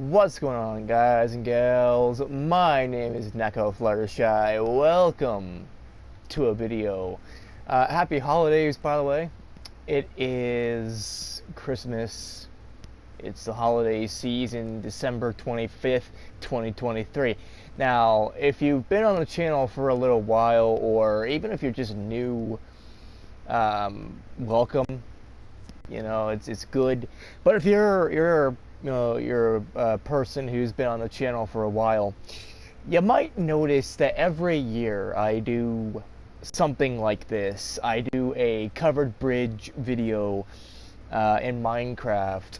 What's going on, guys and gals? My name is Neko Fluttershy. Welcome to a video. Happy holidays, by the way. It is Christmas. It's the holiday season, December 25th, 2023. Now, if you've been on the channel for a little while, or even if you're just new, welcome. You know, it's good. But if you're a person who's been on the channel for a while, you might notice that every year I do something like this. I do a covered bridge video in Minecraft.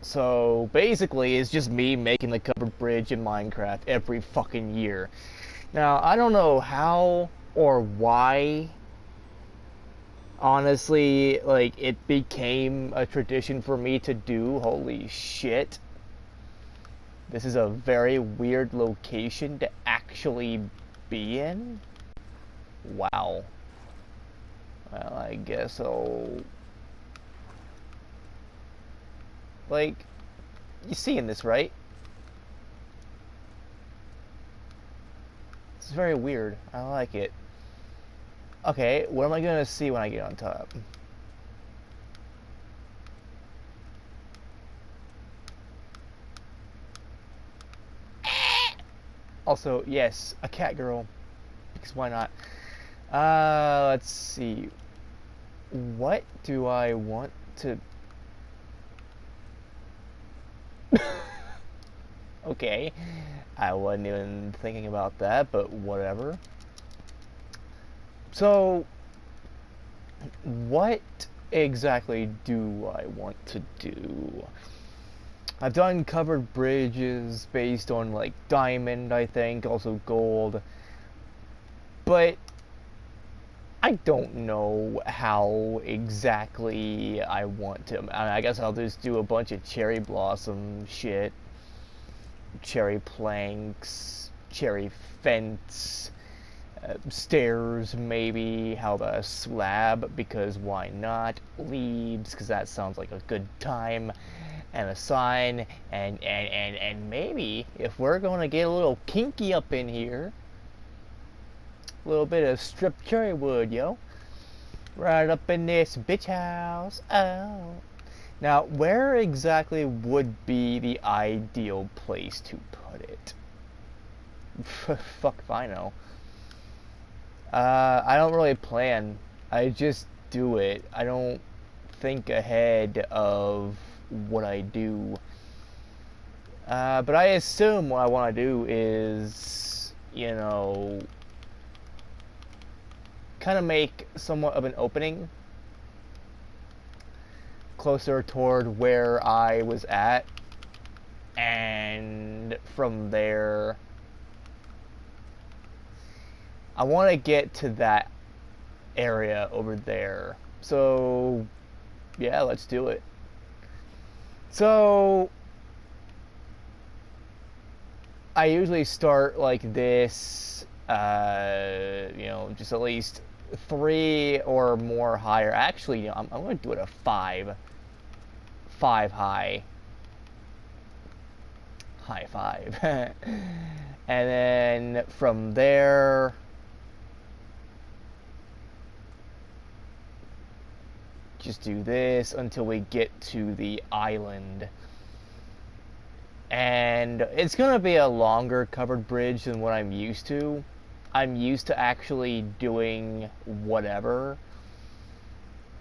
So basically, it's just me making the covered bridge in Minecraft every fucking year. Now, I don't know how or why, honestly, like, it became a tradition for me to do. Holy shit. This is a very weird location to actually be in. Wow. Well, I guess I'll... Like, you seeing this, right? It's very weird. I like it. Okay, what am I gonna see when I get on top? Also, yes, a cat girl. Because why not? Let's see. What do I want to... Okay, I wasn't even thinking about that, but whatever. So, what exactly do I want to do? I've done covered bridges based on, like, diamond, I think, also gold. But I don't know how exactly I want to. I guess I'll just do a bunch of cherry blossom shit. Cherry planks, cherry fence, stairs maybe. How about a slab? Because why not? Leaves, because that sounds like a good time. And a sign, and maybe, if we're going to get a little kinky up in here, a little bit of stripped cherry wood, yo. Right up in this bitch house. Oh. Now, where exactly would be the ideal place to put it? Fuck if I know. I don't really plan. I just do it. I don't think ahead of what I do. But I assume what I want to do is, you know, kind of make somewhat of an opening closer toward where I was at, and from there I want to get to that area over there. So yeah, let's do it. So I usually start like this, you know, just at least 3 or more higher. Actually, you know, I'm going to do it a 5 high. High 5. And then from there, just do this until we get to the island. And it's gonna be a longer covered bridge than what I'm used to. I'm used to actually doing whatever.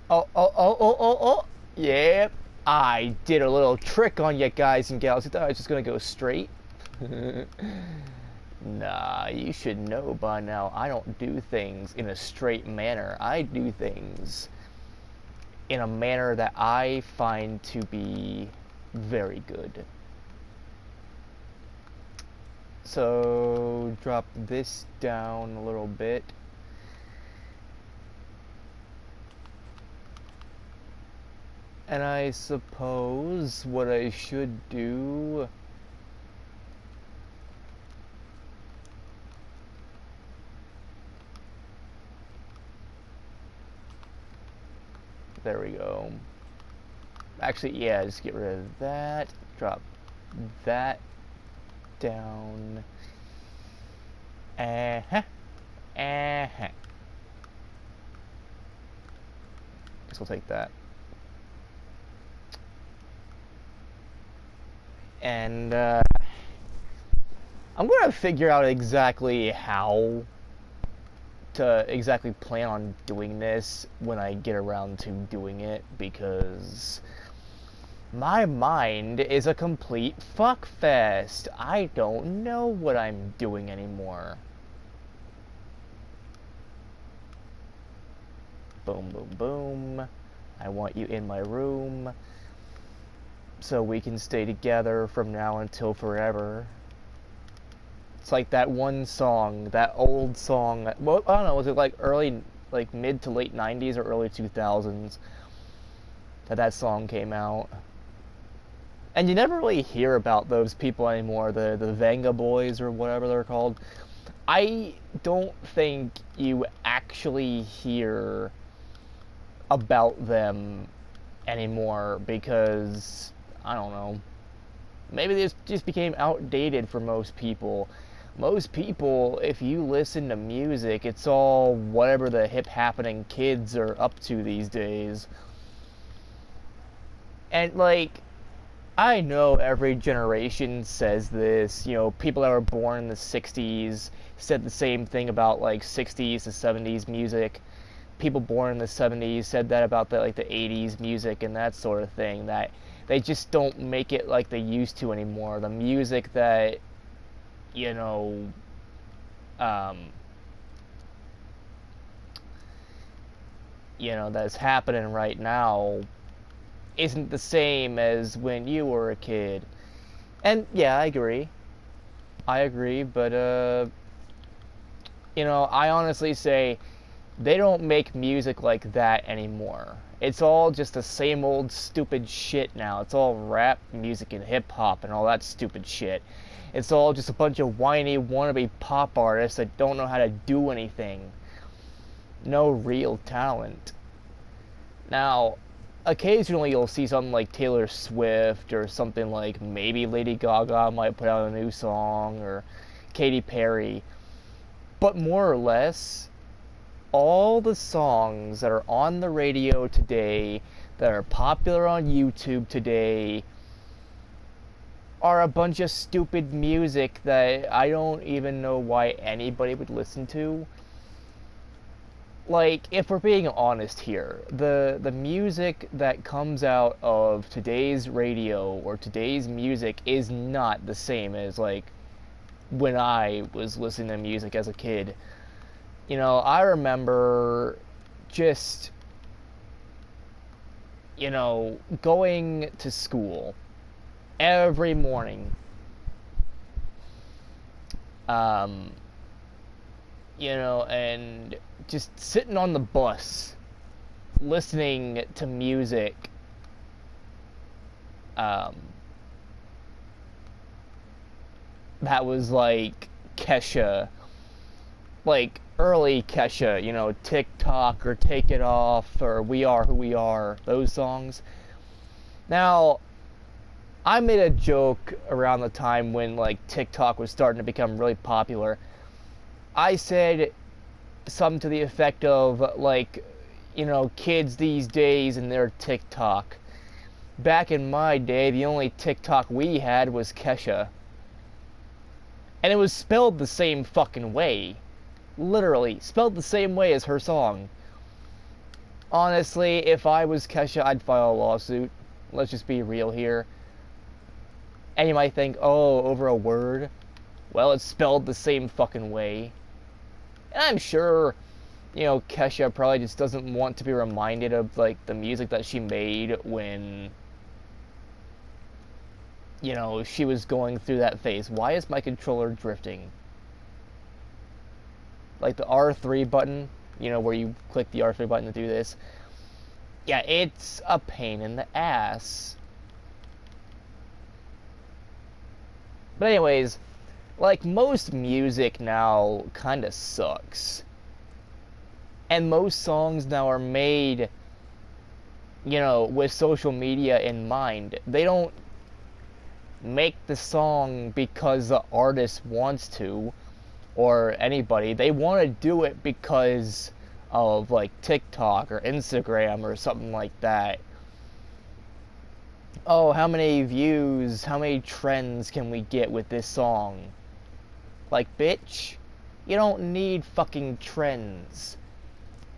Oh. Yep. I did a little trick on you guys and gals. I thought I was just gonna go straight. Nah, you should know by now. I don't do things in a straight manner. I do things in a manner that I find to be very good. So, drop this down a little bit. And I suppose what I should do... There we go. Actually, yeah, just get rid of that. drop that down. Uh-huh. Uh-huh. Guess we'll take that. And, I'm gonna figure out exactly how to exactly plan on doing this when I get around to doing it, because my mind is a complete fuckfest. I don't know what I'm doing anymore. Boom, boom, boom. I want you in my room so we can stay together from now until forever. It's like that one song, that old song. Well, I don't know, was it like early, like mid to late 90s or early 2000s that song came out? And you never really hear about those people anymore, the Venga Boys or whatever they're called. I don't think you actually hear about them anymore because, I don't know, maybe this just became outdated for most people. Most people, if you listen to music, it's all whatever the hip happening kids are up to these days. And like, I know every generation says this, you know, people that were born in the 60s said the same thing about like 60s to 70s music. People born in the 70s said that about the 80s music and that sort of thing, that they just don't make it like they used to anymore. The music that, you know, that's happening right now isn't the same as when you were a kid. And yeah, I agree, but I honestly say they don't make music like that anymore. It's all just the same old stupid shit now. It's all rap music and hip hop and all that stupid shit. It's all just a bunch of whiny wannabe pop artists that don't know how to do anything. No real talent. Now, occasionally you'll see something like Taylor Swift or something like maybe Lady Gaga might put out a new song, or Katy Perry. But more or less, all the songs that are on the radio today, that are popular on YouTube today, are a bunch of stupid music that I don't even know why anybody would listen to. Like, if we're being honest here, the music that comes out of today's radio or today's music is not the same as, like, when I was listening to music as a kid. You know, I remember just, going to school every morning. And just sitting on the bus, listening to music. That was like Kesha, like early Kesha, TikTok or Take It Off or We Are Who We Are, those songs. Now, I made a joke around the time when like TikTok was starting to become really popular. I said something to the effect of like, kids these days and their TikTok. Back in my day, the only TikTok we had was Kesha. And it was spelled the same fucking way. Literally, spelled the same way as her song. Honestly, if I was Kesha, I'd file a lawsuit. Let's just be real here. And you might think, oh, over a word? Well, it's spelled the same fucking way. And I'm sure, Kesha probably just doesn't want to be reminded of, like, the music that she made when, she was going through that phase. Why is my controller drifting? Like the R3 button, where you click the R3 button to do this. Yeah, it's a pain in the ass. But anyways, like, most music now kind of sucks. And most songs now are made, with social media in mind. They don't make the song because the artist wants to, or anybody. They want to do it because of like TikTok or Instagram or something like that. Oh, how many views, how many trends can we get with this song? Like, bitch, you don't need fucking trends.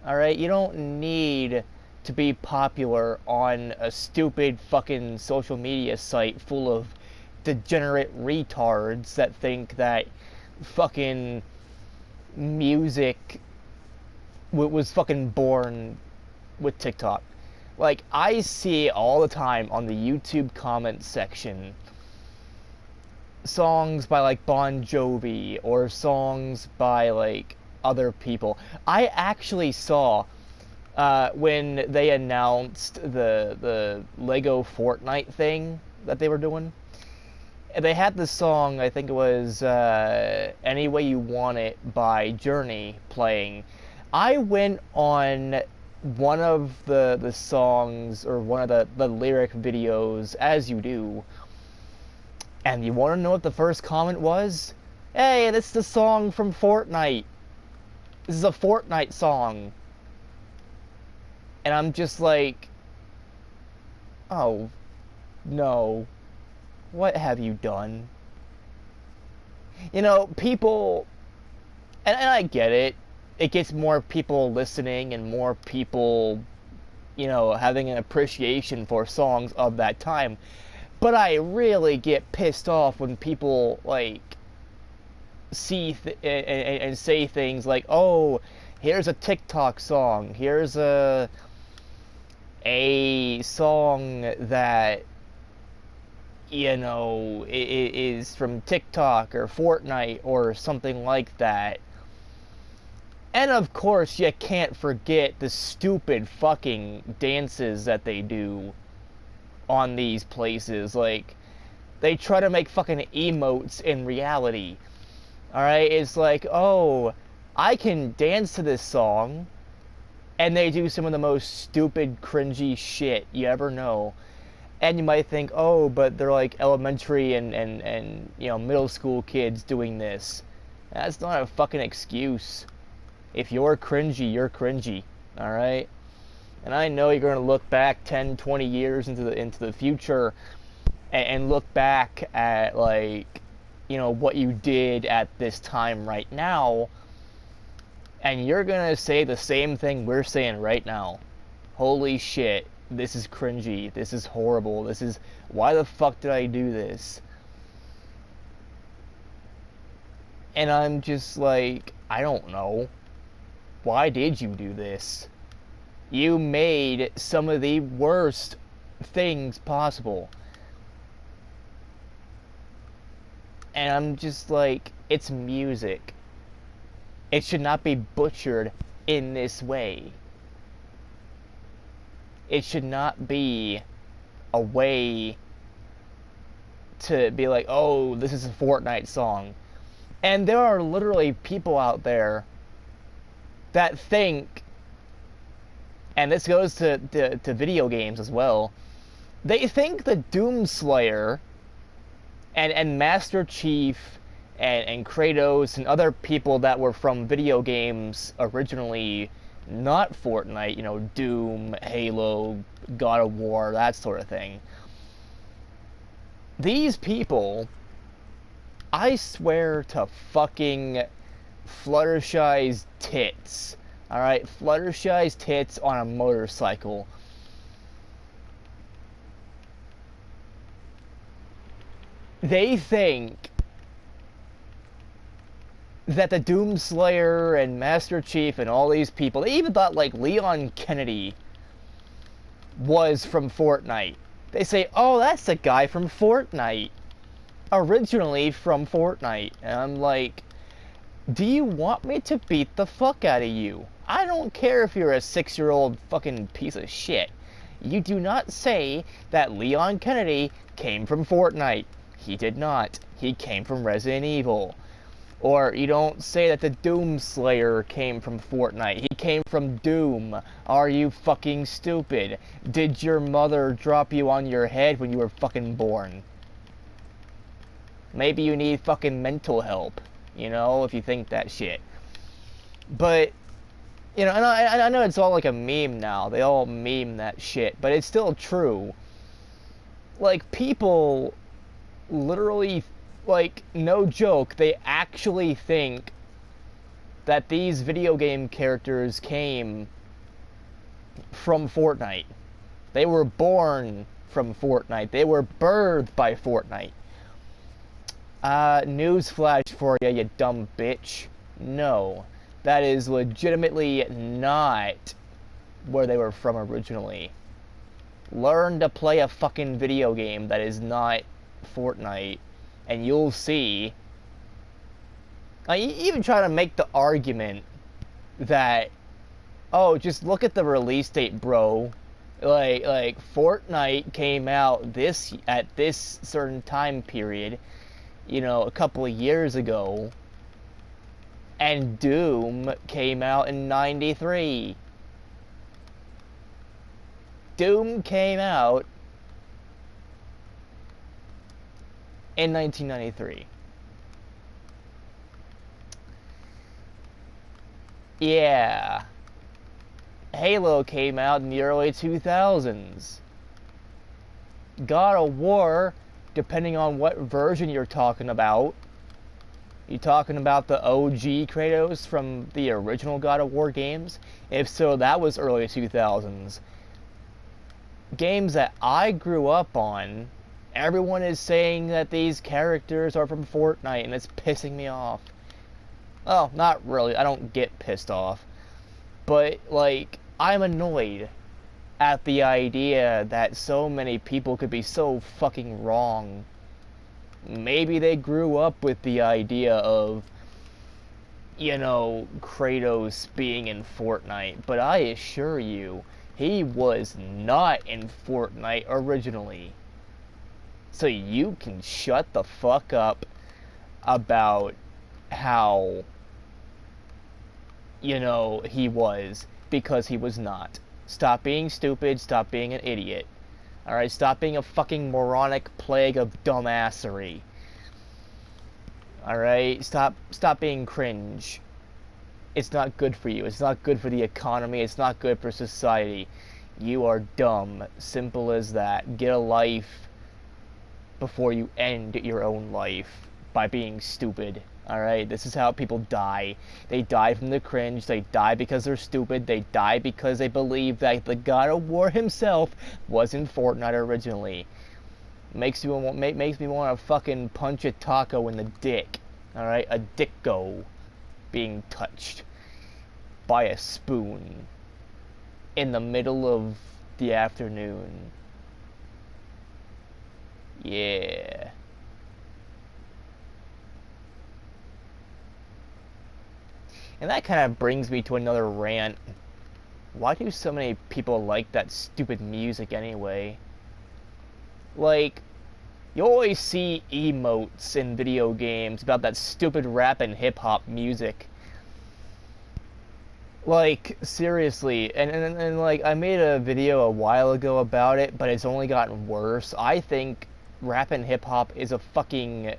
Alright, you don't need to be popular on a stupid fucking social media site full of degenerate retards that think that fucking music was fucking born with TikTok. Like, I see all the time on the YouTube comment section songs by like Bon Jovi or songs by like other people. I actually saw when they announced the Lego Fortnite thing that they were doing. They had the song, I think it was Any Way You Want It by Journey playing. I went on one of the songs, or one of the lyric videos, as you do, and you want to know what the first comment was? Hey, this is the song from Fortnite. This is a Fortnite song. And I'm just like, oh, no. What have you done? You know, people, and I get it. It gets more people listening and more people, you know, having an appreciation for songs of that time. But I really get pissed off when people, like, see and say things like, oh, here's a TikTok song. Here's a song that, you know, is from TikTok or Fortnite or something like that. And of course, you can't forget the stupid fucking dances that they do on these places. Like, they try to make fucking emotes in reality. Alright, it's like, oh, I can dance to this song, and they do some of the most stupid, cringy shit you ever know. And you might think, oh, but they're like elementary and you know, middle school kids doing this. That's not a fucking excuse. If you're cringy, you're cringy. Alright? And I know you're going to look back 10, 20 years into the future and look back at, like, you know, what you did at this time right now, and you're going to say the same thing we're saying right now. Holy shit, this is cringy, this is horrible, this is, why the fuck did I do this? And I'm just like, I don't know. Why did you do this? You made some of the worst things possible. And I'm just like, it's music. It should not be butchered in this way. It should not be a way to be like, oh, this is a Fortnite song. And there are literally people out there that think, and this goes to video games as well, they think the Doomslayer and Master Chief and Kratos and other people that were from video games originally, not Fortnite, you know, Doom, Halo, God of War, that sort of thing. These people, I swear to fucking Fluttershy's tits, alright? Fluttershy's tits on a motorcycle. They think that the Doomslayer and Master Chief and all these people, they even thought like Leon Kennedy was from Fortnite. They say, oh, that's the guy from Fortnite. Originally from Fortnite. And I'm like, do you want me to beat the fuck out of you? I don't care if you're a 6-year-old fucking piece of shit. You do not say that Leon Kennedy came from Fortnite. He did not. He came from Resident Evil. Or you don't say that the Doomslayer came from Fortnite. He came from Doom. Are you fucking stupid? Did your mother drop you on your head when you were fucking born? Maybe you need fucking mental help, you know, if you think that shit. But, you know, and I know it's all like a meme now. They all meme that shit, but it's still true. Like, people literally, like, no joke, they actually think that these video game characters came from Fortnite. They were born from Fortnite. They were birthed by Fortnite. Newsflash for you, you dumb bitch. No. That is legitimately not where they were from originally. Learn to play a fucking video game that is not Fortnite, and you'll see. I even try to make the argument that, oh, just look at the release date, bro. Like Fortnite came out at this certain time period, you know, a couple of years ago, and Doom came out in '93. Doom came out in 1993. Yeah. Halo came out in the early 2000s. God of War, depending on what version you're talking about. You talking about the OG Kratos from the original God of War games? If so, that was early 2000s. Games that I grew up on, everyone is saying that these characters are from Fortnite, and it's pissing me off. Oh, not really. I don't get pissed off. But, like, I'm annoyed at the idea that so many people could be so fucking wrong. Maybe they grew up with the idea of, you know, Kratos being in Fortnite, but I assure you, he was not in Fortnite originally. So you can shut the fuck up about how, you know, he was, because he was not. Stop being stupid, stop being an idiot. Alright, stop being a fucking moronic plague of dumbassery. Alright, stop being cringe. It's not good for you. It's not good for the economy. It's not good for society. You are dumb. Simple as that. Get a life before you end your own life by being stupid. Alright, this is how people die. They die from the cringe. They die because they're stupid. They die because they believe that the God of War himself was in Fortnite originally. Makes me want to fucking punch a taco in the dick. Alright, a dicko being touched by a spoon in the middle of the afternoon. Yeah. And that kind of brings me to another rant. Why do so many people like that stupid music anyway? Like, you always see emotes in video games about that stupid rap and hip-hop music. Like, seriously, and like, I made a video a while ago about it, but it's only gotten worse. I think rap and hip-hop is a fucking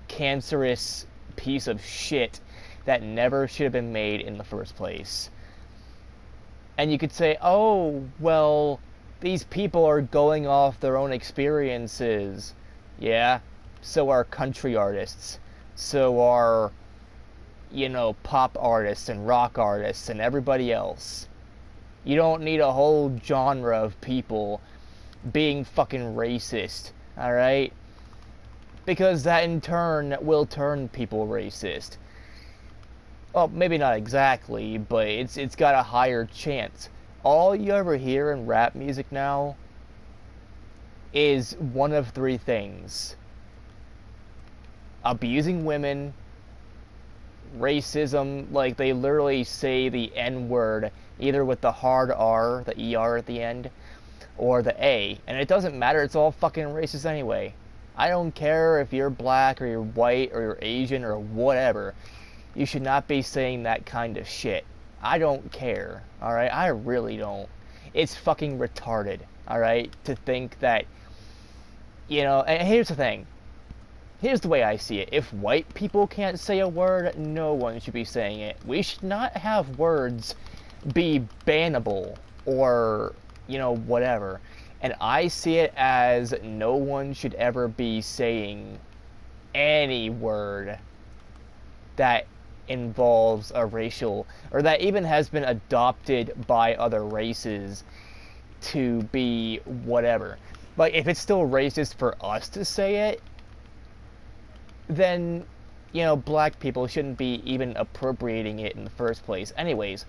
cancerous piece of shit that never should have been made in the first place. And you could say, oh, well, these people are going off their own experiences. Yeah, so are country artists. So are, you know, pop artists and rock artists and everybody else. You don't need a whole genre of people being fucking racist, alright? Because that in turn will turn people racist. Well, maybe not exactly, but it's got a higher chance. All you ever hear in rap music now is one of three things: abusing women, racism, like they literally say the N-word either with the hard R, the ER at the end, or the A, and it doesn't matter, it's all fucking racist anyway. I don't care if you're black or you're white or you're Asian or whatever. You should not be saying that kind of shit. I don't care, alright? I really don't. It's fucking retarded, alright? To think that, you know, and here's the thing. Here's the way I see it. If white people can't say a word, no one should be saying it. We should not have words be bannable or, whatever. And I see it as no one should ever be saying any word that involves a racial, or that even has been adopted by other races to be whatever. Like, if it's still racist for us to say it, then, black people shouldn't be even appropriating it in the first place. Anyways,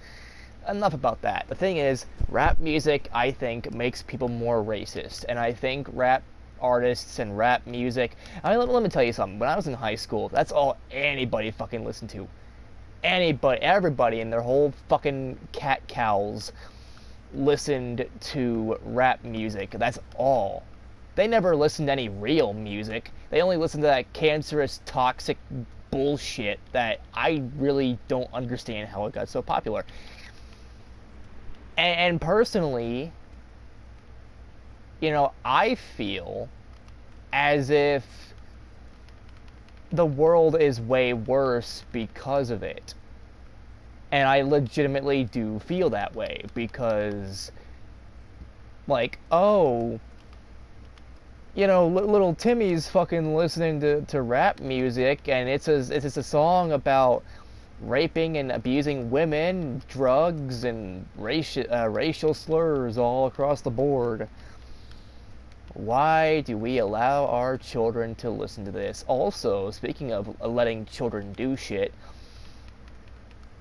enough about that. The thing is, rap music, I think, makes people more racist. And I think rap artists and rap music... let me tell you something. When I was in high school, that's all anybody fucking listened to. Anybody, everybody in their whole fucking cat cows listened to rap music. That's all. They never listened to any real music. They only listened to that cancerous, toxic bullshit that I really don't understand how it got so popular. And personally, I feel as if the world is way worse because of it. And I legitimately do feel that way because, like, oh, little Timmy's fucking listening to rap music, and it's a song about raping and abusing women, drugs, and racial slurs all across the board. Why do we allow our children to listen to this? Also, speaking of letting children do shit,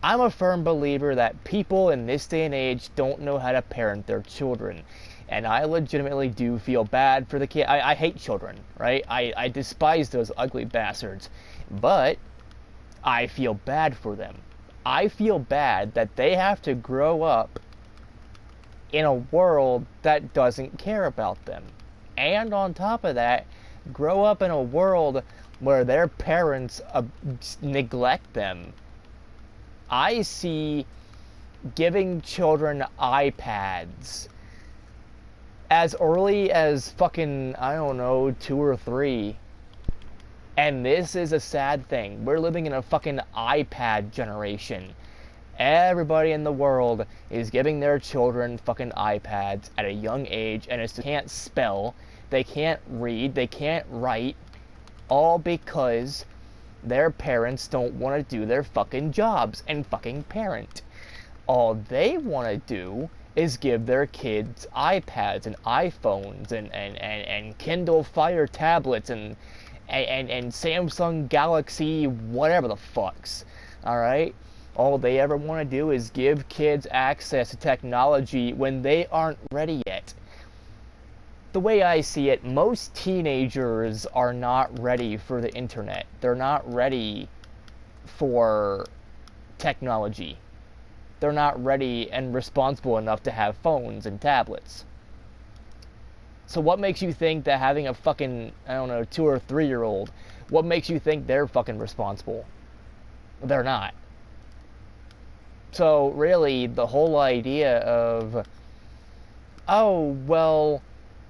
I'm a firm believer that people in this day and age don't know how to parent their children. And I legitimately do feel bad for the kid. I hate children, right? I despise those ugly bastards. But I feel bad for them. I feel bad that they have to grow up in a world that doesn't care about them. And on top of that, grow up in a world where their parents neglect them. I see giving children iPads as early as fucking, I don't know, 2 or 3. And this is a sad thing. We're living in a fucking iPad generation. Everybody in the world is giving their children fucking iPads at a young age, and they can't spell, they can't read, they can't write, all because their parents don't want to do their fucking jobs and fucking parent. All they want to do is give their kids iPads and iPhones and Kindle Fire tablets and Samsung Galaxy whatever the fucks. Alright? All they ever want to do is give kids access to technology when they aren't ready yet. The way I see it, most teenagers are not ready for the internet. They're not ready for technology. They're not ready and responsible enough to have phones and tablets. So what makes you think that having a fucking, 2 or 3-year-old, what makes you think they're fucking responsible? They're not. So really, the whole idea of, oh, well,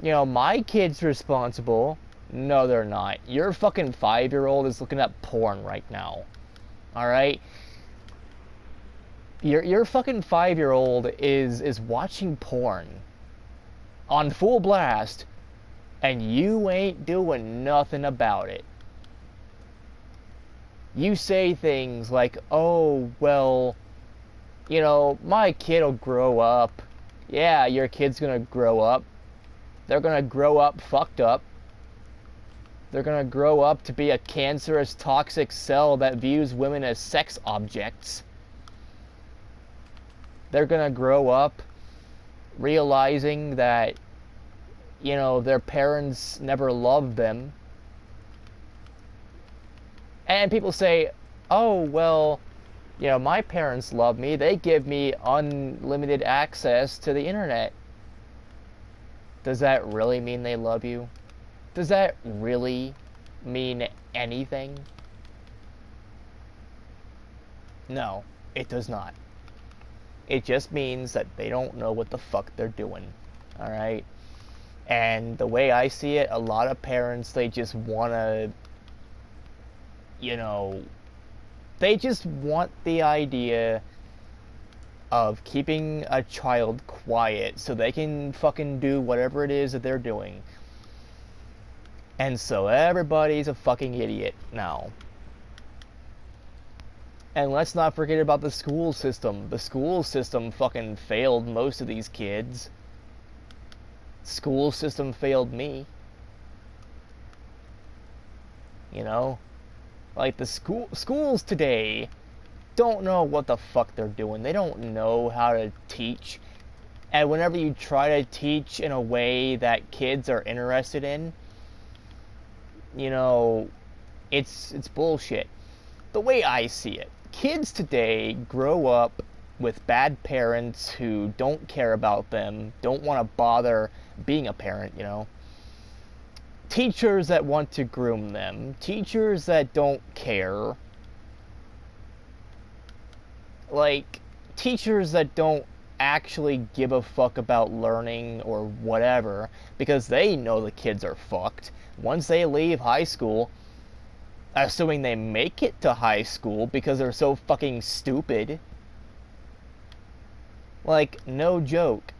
my kid's responsible. No, they're not. Your fucking 5-year-old is looking at porn right now. Alright? Your fucking 5-year-old is watching porn on full blast, and you ain't doing nothing about it. You say things like, oh, well, my kid'll grow up. Yeah, your kid's gonna grow up. They're gonna grow up fucked up. They're gonna grow up to be a cancerous, toxic cell that views women as sex objects. They're gonna grow up realizing that, their parents never loved them. And people say, oh, well, my parents love me. They give me unlimited access to the internet. Does that really mean they love you? Does that really mean anything? No, it does not. It just means that they don't know what the fuck they're doing. Alright? And the way I see it, a lot of parents, they just want to you know, they just want the idea of keeping a child quiet so they can fucking do whatever it is that they're doing. And so everybody's a fucking idiot now. And let's not forget about the school system. The school system fucking failed most of these kids. School system failed me. You know? Like, the schools today don't know what the fuck they're doing. They don't know how to teach. And whenever you try to teach in a way that kids are interested in, you know, it's bullshit. The way I see it, kids today grow up with bad parents who don't care about them, don't want to bother being a parent, you know. Teachers that want to groom them, teachers that don't care. Like, teachers that don't actually give a fuck about learning or whatever, because they know the kids are fucked. Once they leave high school, assuming they make it to high school because they're so fucking stupid. Like, no joke.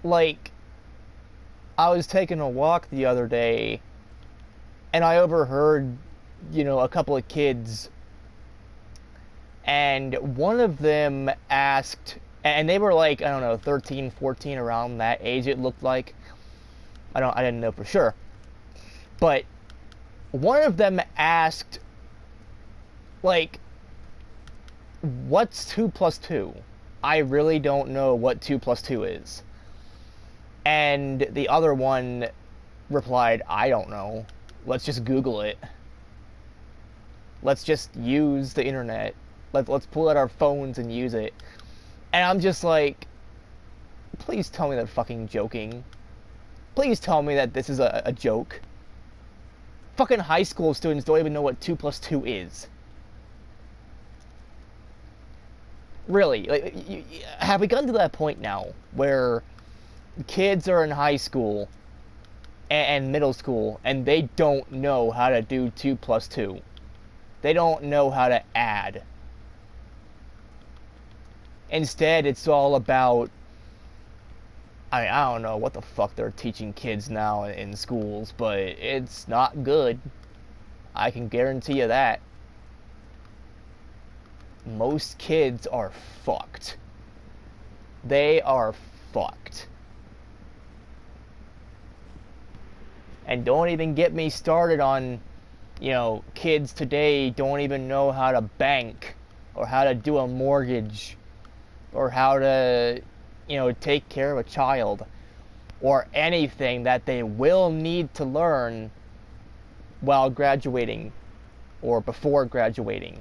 Like, I was taking a walk the other day, and I overheard, you know, a couple of kids, and one of them asked, and they were like, I don't know, 13, 14, around that age it looked like. I didn't know for sure. But one of them asked, like, what's 2 plus 2? I really don't know what 2 plus 2 is. And the other one replied, I don't know. Let's just Google it. Let's just use the internet. Let's pull out our phones and use it. And I'm just like, please tell me they're fucking joking. Please tell me that this is a joke. Fucking high school students don't even know what 2 plus 2 is. Really, like, have we gotten to that point now where kids are in high school and middle school and they don't know how to do 2 plus 2? They don't know how to add. Instead, it's all about, I don't know what the fuck they're teaching kids now in schools, but it's not good. I can guarantee you that. Most kids are fucked. They are fucked. And don't even get me started on, you know, kids today don't even know how to bank, or how to do a mortgage, or how to, you know, take care of a child, or anything that they will need to learn while graduating or before graduating.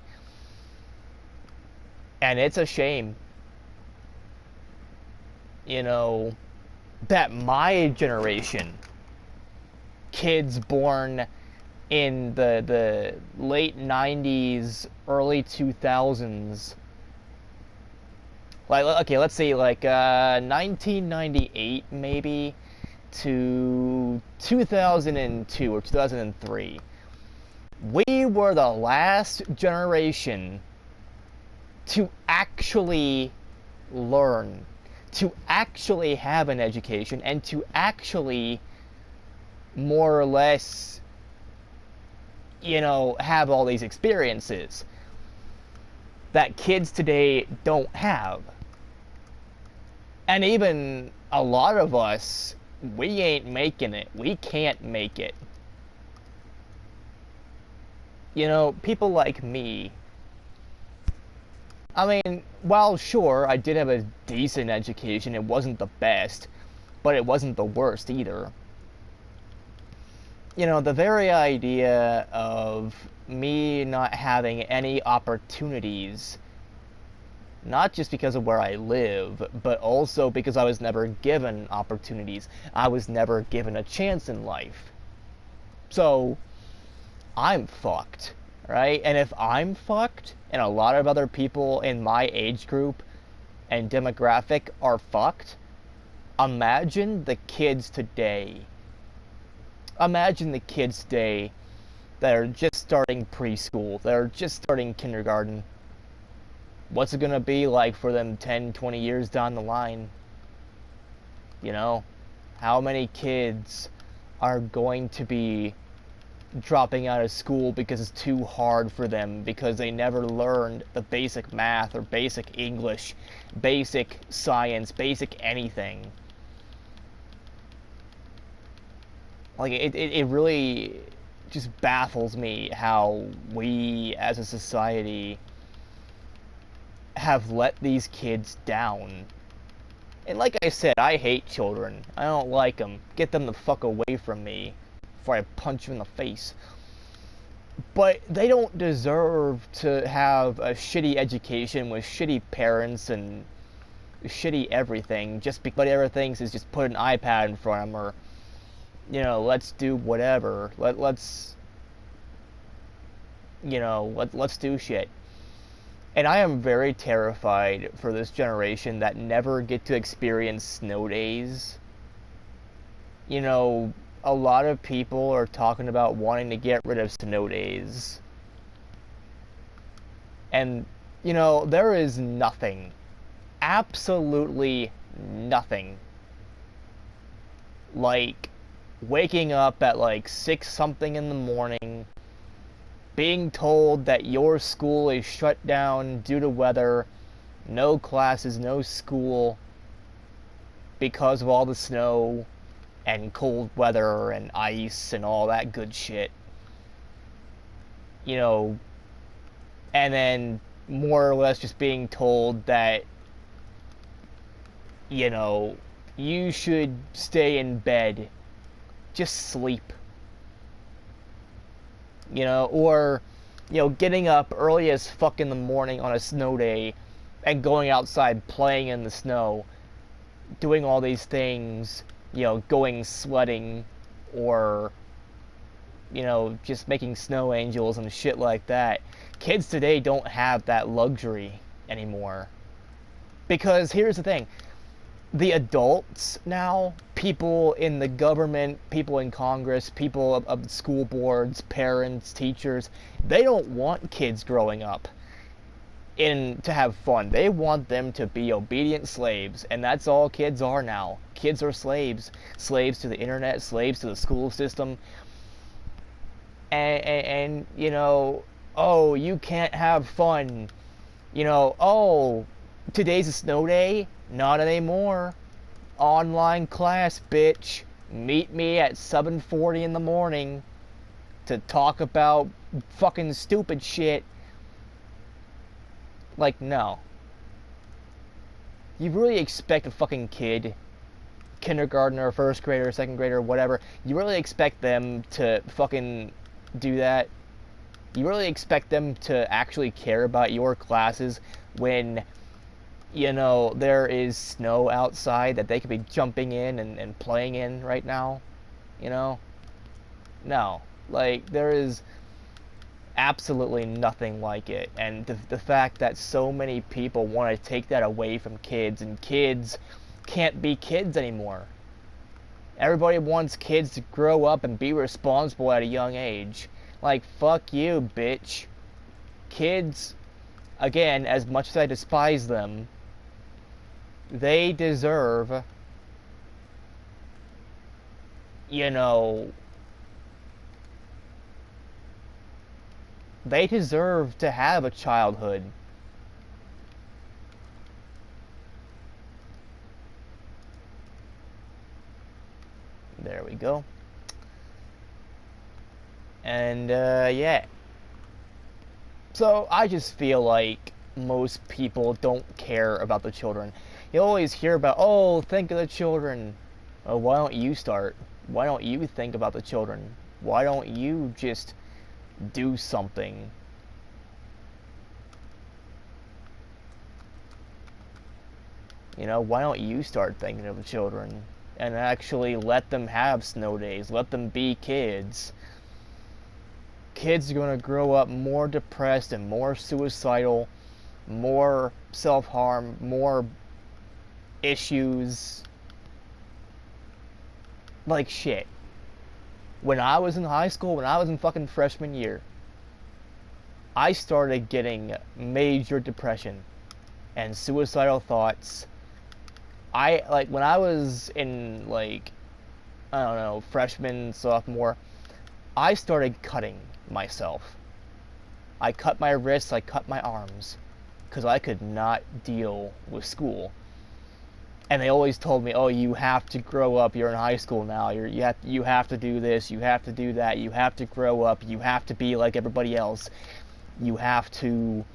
And it's a shame, you know, that my generation, kids born in the late 90s, early 2000s, like, okay, let's say like 1998 maybe to 2002 or 2003, we were the last generation to actually learn, to actually have an education, and to actually more or less, you know, have all these experiences that kids today don't have. And even a lot of us, we ain't making it. We can't make it. You know, people like me, I mean, while sure, I did have a decent education, it wasn't the best, but it wasn't the worst either. You know, the very idea of me not having any opportunities, not just because of where I live, but also because I was never given opportunities. I was never given a chance in life. So, I'm fucked, right? And if I'm fucked, and a lot of other people in my age group and demographic are fucked, imagine the kids today. Imagine the kids today that are just starting preschool, that are just starting kindergarten. What's it gonna be like for them 10, 20 years down the line? You know? How many kids are going to be dropping out of school because it's too hard for them, because they never learned the basic math or basic English, basic science, basic anything? Like, it really just baffles me how we as a society have let these kids down. And like I said, I hate children. I don't like them. Get them the fuck away from me before I punch them in the face. But they don't deserve to have a shitty education with shitty parents and shitty everything just because whatever thinks is just put an iPad in front of them, or, you know, let's do whatever. Let's do shit. And I am very terrified for this generation that never get to experience snow days. You know, a lot of people are talking about wanting to get rid of snow days. And, you know, there is nothing, absolutely nothing, like waking up at like 6 something in the morning, being told that your school is shut down due to weather, no classes, no school, because of all the snow and cold weather and ice and all that good shit. You know, and then more or less just being told that, you know, you should stay in bed, just sleep. You know, or, you know, getting up early as fuck in the morning on a snow day and going outside playing in the snow, doing all these things, you know, going sledding, or, you know, just making snow angels and shit like that. Kids today don't have that luxury anymore. Because here's the thing, the adults now, people in the government, people in Congress, people of school boards, parents, teachers, they don't want kids growing up to have fun. They want them to be obedient slaves, and that's all kids are now. Kids are slaves. Slaves to the internet, slaves to the school system. And you know, oh, you can't have fun. You know, oh, today's a snow day? Not anymore. Online class, bitch. Meet me at 7:40 in the morning to talk about fucking stupid shit. Like, no. You really expect a fucking kid, kindergartner, first grader, second grader, whatever, you really expect them to fucking do that? You really expect them to actually care about your classes when, you know, there is snow outside that they could be jumping in and playing in right now? You know? No. Like, there is absolutely nothing like it. And the fact that so many people want to take that away from kids, and kids can't be kids anymore. Everybody wants kids to grow up and be responsible at a young age. Like, fuck you, bitch. Kids, again, as much as I despise them, they deserve, you know, they deserve to have a childhood. There we go. And, yeah. So, I just feel like most people don't care about the children. You always hear about, oh, think of the children. Oh, why don't you start? Why don't you think about the children? Why don't you just do something? You know, why don't you start thinking of the children and actually let them have snow days? Let them be kids. Kids are going to grow up more depressed and more suicidal, more self-harm, more issues. Like shit. When I was in high school, when I was in fucking freshman year, I started getting major depression and suicidal thoughts. When I was in, like, I don't know, freshman, sophomore, I started cutting myself. I cut my wrists, I cut my arms, because I could not deal with school. And they always told me, "Oh, you have to grow up. You're in high school now. You have to do this. You have to do that. You have to grow up. You have to be like everybody else. You have to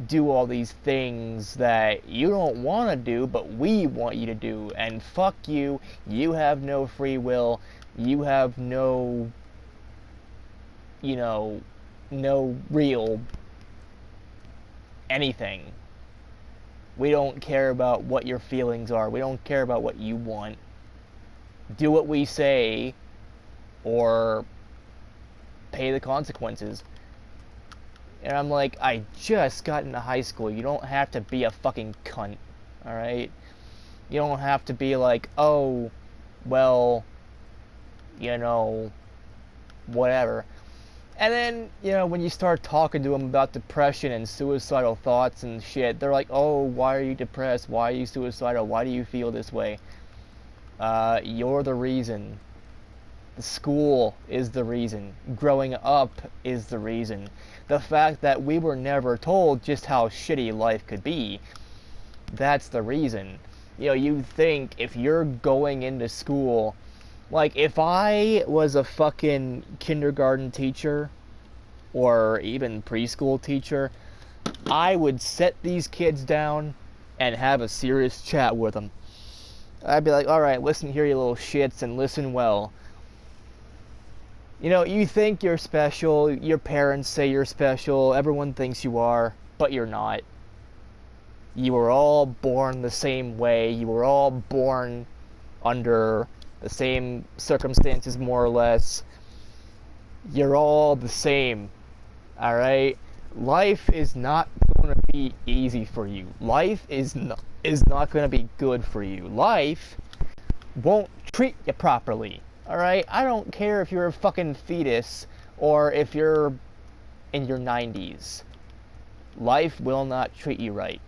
do all these things that you don't want to do, but we want you to do. And fuck you. You have no free will. You have no, no real anything. We don't care about what your feelings are. We don't care about what you want. Do what we say, or pay the consequences." And I'm like, I just got into high school. You don't have to be a fucking cunt, alright? You don't have to be like, oh, well, whatever. And then, when you start talking to them about depression and suicidal thoughts and shit, they're like, "Oh, why are you depressed? Why are you suicidal? Why do you feel this way?" You're the reason. The school is the reason. Growing up is the reason. The fact that we were never told just how shitty life could be, that's the reason. You think if you're going into school, like, if I was a fucking kindergarten teacher, or even preschool teacher, I would set these kids down and have a serious chat with them. I'd be like, "Alright, listen here, you little shits, and listen well. You think you're special, your parents say you're special, everyone thinks you are, but you're not. You were all born the same way, you were all born under the same circumstances, more or less. You're all the same, alright? Life is not going to be easy for you. Life is not going to be good for you. Life won't treat you properly, alright? I don't care if you're a fucking fetus or if you're in your 90s. Life will not treat you right.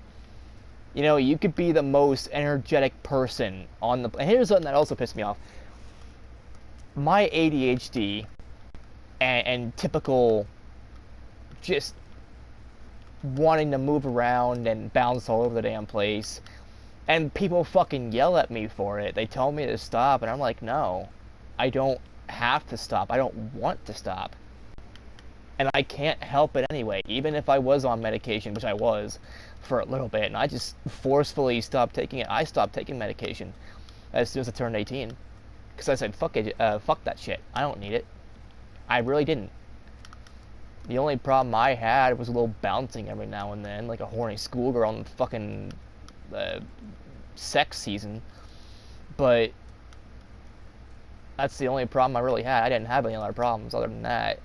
You could be the most energetic person on the... And here's something that also pissed me off. My ADHD and typical just wanting to move around and bounce all over the damn place. And people fucking yell at me for it. They tell me to stop, and I'm like, no. I don't have to stop. I don't want to stop. And I can't help it anyway. Even if I was on medication, which I was for a little bit, and I just forcefully stopped taking it. I stopped taking medication as soon as I turned 18. Because I said, fuck that shit. I don't need it. I really didn't. The only problem I had was a little bouncing every now and then, like a horny schoolgirl in fucking sex season. But that's the only problem I really had. I didn't have any other problems other than that.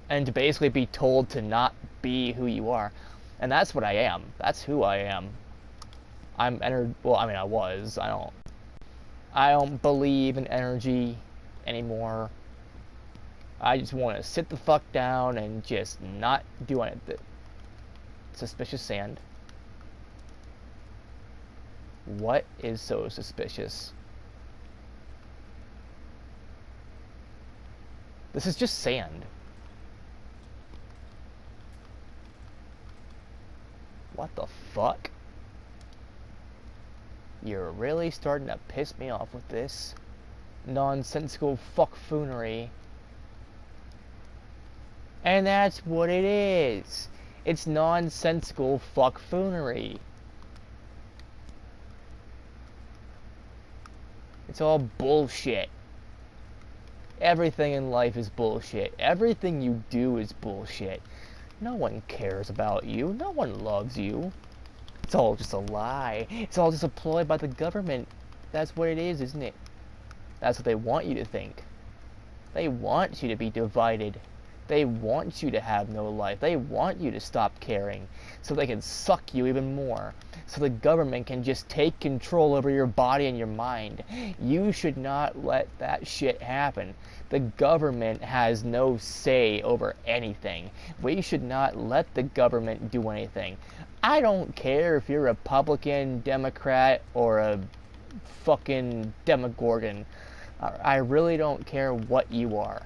And to basically be told to not be who you are. And that's what I am. That's who I am. Well, I mean, I was. I don't believe in energy anymore. I just want to sit the fuck down and just not do anything. Suspicious sand. What is so suspicious? This is just sand. What the fuck? You're really starting to piss me off with this nonsensical fuckfoonery. And that's what it is. It's nonsensical fuckfoonery. It's all bullshit. Everything in life is bullshit. Everything you do is bullshit. No one cares about you. No one loves you. It's all just a lie. It's all just a ploy by the government. That's what it is, isn't it? That's what they want you to think. They want you to be divided. They want you to have no life. They want you to stop caring so they can suck you even more. So the government can just take control over your body and your mind. You should not let that shit happen. The government has no say over anything. We should not let the government do anything. I don't care if you're a Republican, Democrat, or a fucking Demogorgon. I really don't care what you are.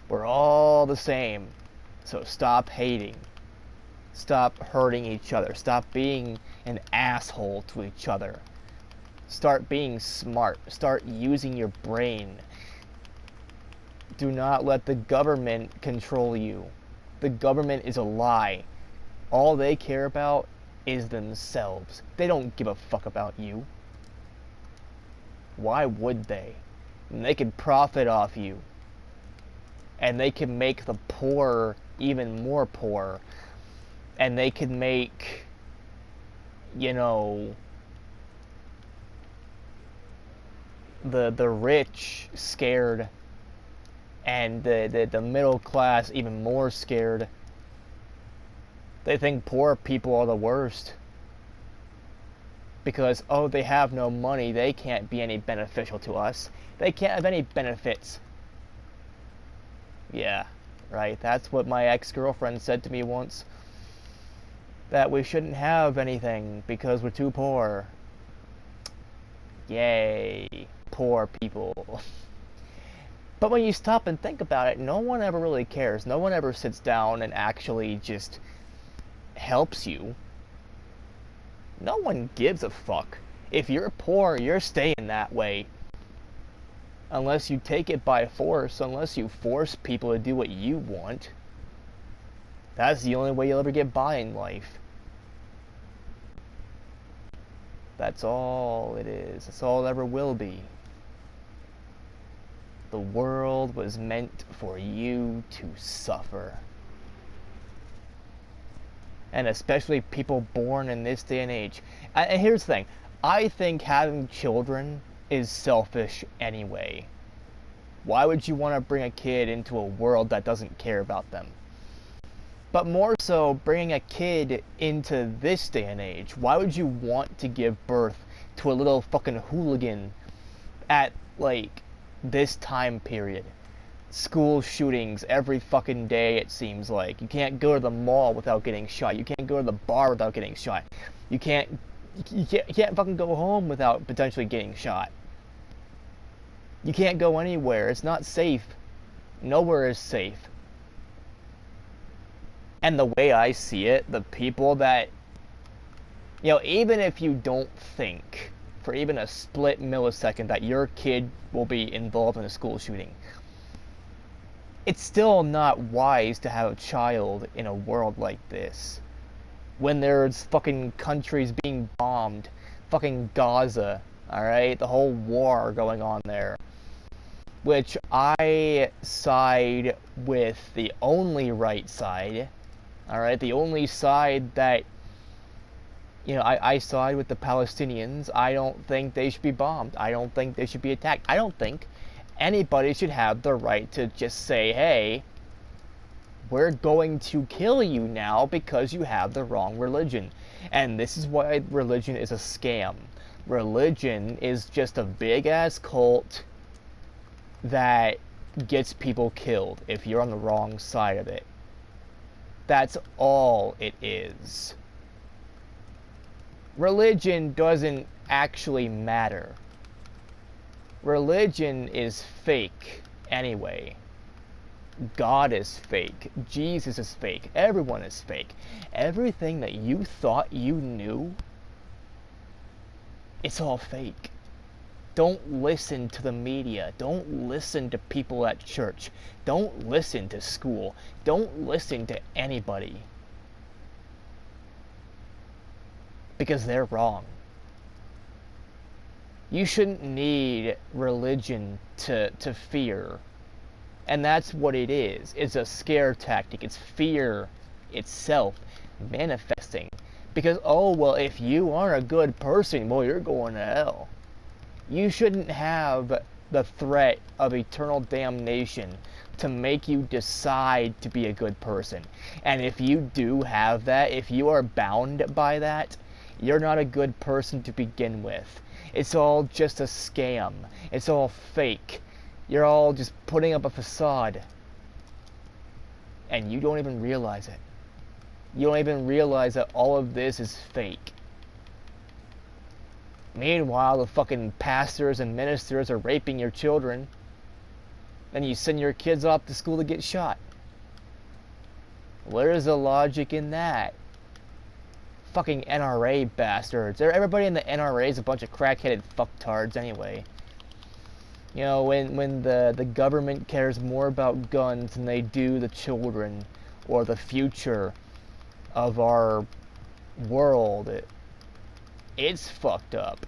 We're all the same. So stop hating. Stop hurting each other. Stop being an asshole to each other. Start being smart. Start using your brain. Do not let the government control you. The government is a lie. All they care about is themselves. They don't give a fuck about you. Why would they? And they can profit off you. And they can make the poor even more poor. And they can make, you know, the rich scared, and the middle class even more scared. They think poor people are the worst. Because, oh, they have no money, they can't be any beneficial to us. They can't have any benefits. Yeah, right, that's what my ex-girlfriend said to me once. That we shouldn't have anything because we're too poor. Yay, poor people. But when you stop and think about it, no one ever really cares. No one ever sits down and actually just helps you. No one gives a fuck. If you're poor, you're staying that way. Unless you take it by force, unless you force people to do what you want. That's the only way you'll ever get by in life. That's all it is. That's all it ever will be. The world was meant for you to suffer. And especially people born in this day and age. And here's the thing. I think having children is selfish anyway. Why would you want to bring a kid into a world that doesn't care about them? But more so, bringing a kid into this day and age. Why would you want to give birth to a little fucking hooligan at, like, this time period? School shootings every fucking day, it seems like. You can't go to the mall without getting shot. You can't go to the bar without getting shot. You can't fucking go home without potentially getting shot. You can't go anywhere. It's not safe. Nowhere is safe. And the way I see it, the people that, you know, even if you don't think for even a split millisecond that your kid will be involved in a school shooting, it's still not wise to have a child in a world like this. When there's fucking countries being bombed, fucking Gaza, alright? The whole war going on there. Which I side with the only right side. Alright, the only side that, you know, I side with the Palestinians. I don't think they should be bombed. I don't think they should be attacked. I don't think anybody should have the right to just say, hey, we're going to kill you now because you have the wrong religion. And this is why religion is a scam. Religion is just a big-ass cult that gets people killed if you're on the wrong side of it. That's all it is. Religion doesn't actually matter. Religion is fake anyway. God is fake. Jesus is fake. Everyone is fake. Everything that you thought you knew, it's all fake. Don't listen to the media. Don't listen to people at church. Don't listen to school. Don't listen to anybody. Because they're wrong. You shouldn't need religion to fear. And that's what it is. It's a scare tactic. It's fear itself manifesting. Because, oh, well, if you aren't a good person, well, you're going to hell. You shouldn't have the threat of eternal damnation to make you decide to be a good person. And if you do have that, if you are bound by that, you're not a good person to begin with. It's all just a scam. It's all fake. You're all just putting up a facade. And you don't even realize it. You don't even realize that all of this is fake. Meanwhile, the fucking pastors and ministers are raping your children. Then you send your kids off to school to get shot. Where's the logic in that? Fucking NRA bastards. Everybody in the NRA is a bunch of crackheaded fucktards anyway. You know, when the government cares more about guns than they do the children or the future of our world, it's fucked up.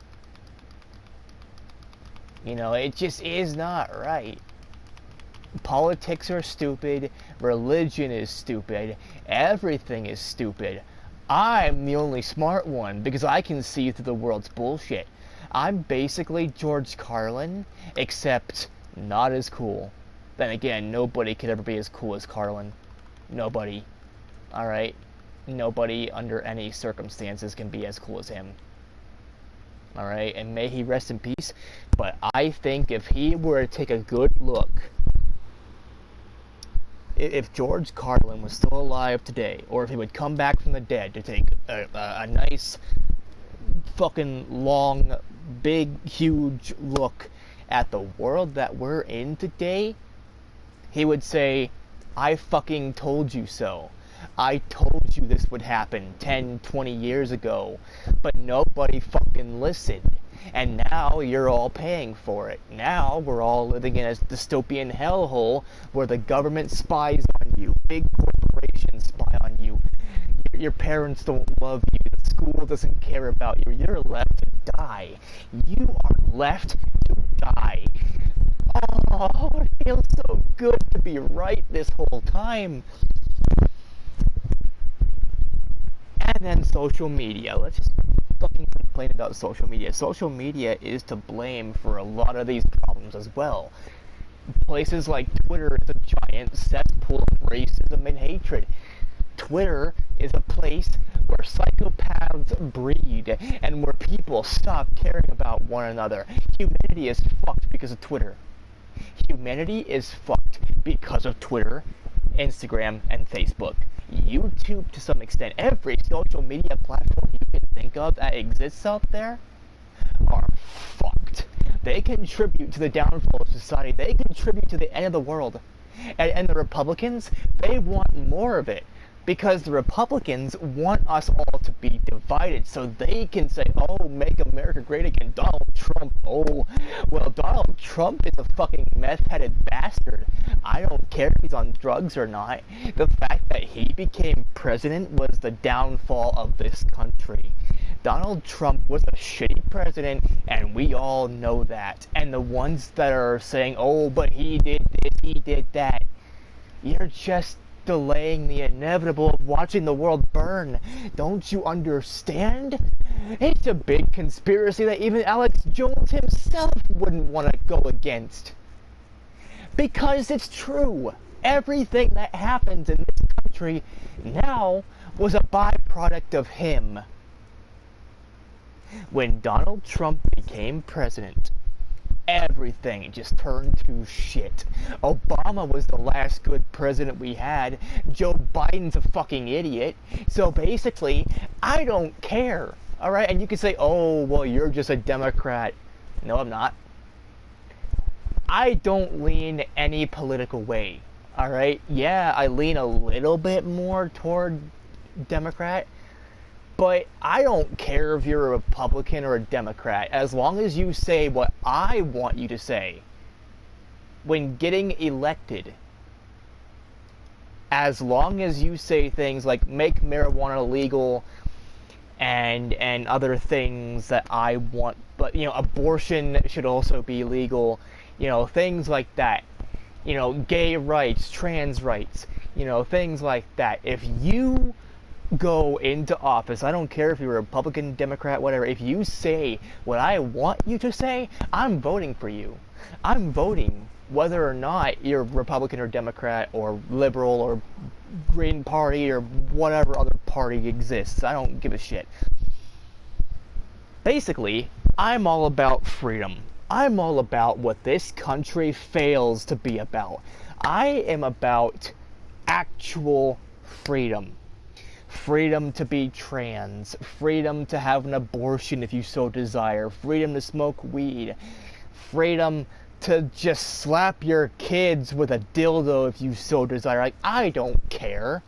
You know, it just is not right. Politics are stupid, religion is stupid, everything is stupid. I'm the only smart one because I can see through the world's bullshit. I'm basically George Carlin, except not as cool. Then again, nobody could ever be as cool as Carlin. Nobody. Alright? Nobody under any circumstances can be as cool as him. Alright? And may he rest in peace. But I think if he were to take a good look, if George Carlin was still alive today, or if he would come back from the dead to take a nice, fucking long, big, huge look at the world that we're in today, he would say, I fucking told you so. I told you this would happen 10, 20 years ago, but nobody fucking listened. And now you're all paying for it. Now we're all living in a dystopian hellhole where the government spies on you, big corporations spy on you, your parents don't love you, the school doesn't care about you, you're left to die. You are left to die. Oh, it feels so good to be right this whole time. And then social media. Let's just fucking complain about social media. Social media is to blame for a lot of these problems as well. Places like Twitter is a giant cesspool of racism and hatred. Twitter is a place where psychopaths breed and where people stop caring about one another. Humanity is fucked because of Twitter. Humanity is fucked because of Twitter, Instagram, and Facebook. YouTube, to some extent, every social media platform you can think of that exists out there are fucked. They contribute to the downfall of society. They contribute to the end of the world. And the Republicans, they want more of it. Because the Republicans want us all to be divided so they can say, oh, make America great again, Donald Trump. Oh, well, Donald Trump is a fucking meth-headed bastard. I don't care if he's on drugs or not. The fact that he became president was the downfall of this country. Donald Trump was a shitty president, and we all know that. And the ones that are saying, oh, but he did this, he did that, you're just delaying the inevitable of watching the world burn. Don't you understand? It's a big conspiracy that even Alex Jones himself wouldn't want to go against. Because it's true. Everything that happens in this country now was a byproduct of him. When Donald Trump became president, everything just turned to shit. Obama was the last good president we had. Joe Biden's a fucking idiot. So basically, I don't care. Alright? And you can say, oh, well, you're just a Democrat. No, I'm not. I don't lean any political way. Alright? Yeah, I lean a little bit more toward Democrat. But I don't care if you're a Republican or a Democrat, as long as you say what I want you to say when getting elected. As long as you say things like make marijuana legal and other things that I want, but, you know, abortion should also be legal, you know, things like that. You know, gay rights, trans rights, you know, things like that. If you go into office, I don't care if you're a Republican, Democrat, whatever, if you say what I want you to say, I'm voting for you. I'm voting whether or not you're Republican or Democrat or liberal or Green Party or whatever other party exists. I don't give a shit. Basically, I'm all about freedom. I'm all about what this country fails to be about. I am about actual freedom. Freedom to be trans. Freedom to have an abortion if you so desire. Freedom to smoke weed. Freedom to just slap your kids with a dildo if you so desire. Like, I don't care.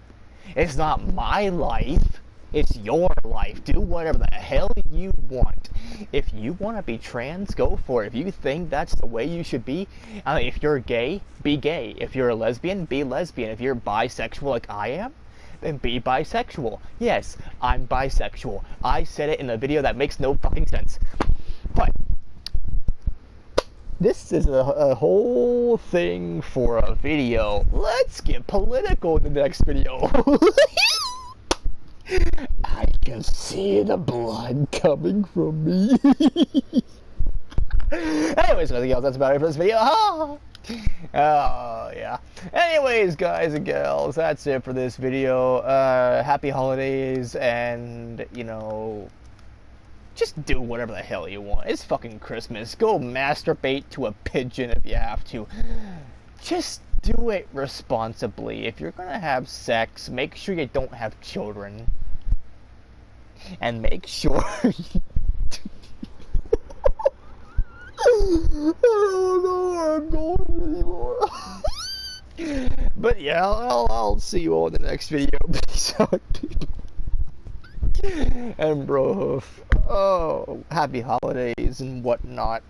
It's not my life. It's your life. Do whatever the hell you want. If you want to be trans, go for it. If you think that's the way you should be, if you're gay, be gay. If you're a lesbian, be lesbian. If you're bisexual like I am, then be bisexual. Yes, I'm bisexual. I said it in a video that makes no fucking sense. But this is a whole thing for a video. Let's get political in the next video. I can see the blood coming from me. Anyways, nothing else. That's about it for this video. Oh, yeah. Anyways, guys and gals, that's it for this video. Happy holidays, and, you know, just do whatever the hell you want. It's fucking Christmas. Go masturbate to a pigeon if you have to. Just do it responsibly. If you're gonna have sex, make sure you don't have children. And make sure you... I don't know where I'm going anymore. But yeah, I'll see you all in the next video. Peace out, people. And bro, oh, happy holidays and whatnot.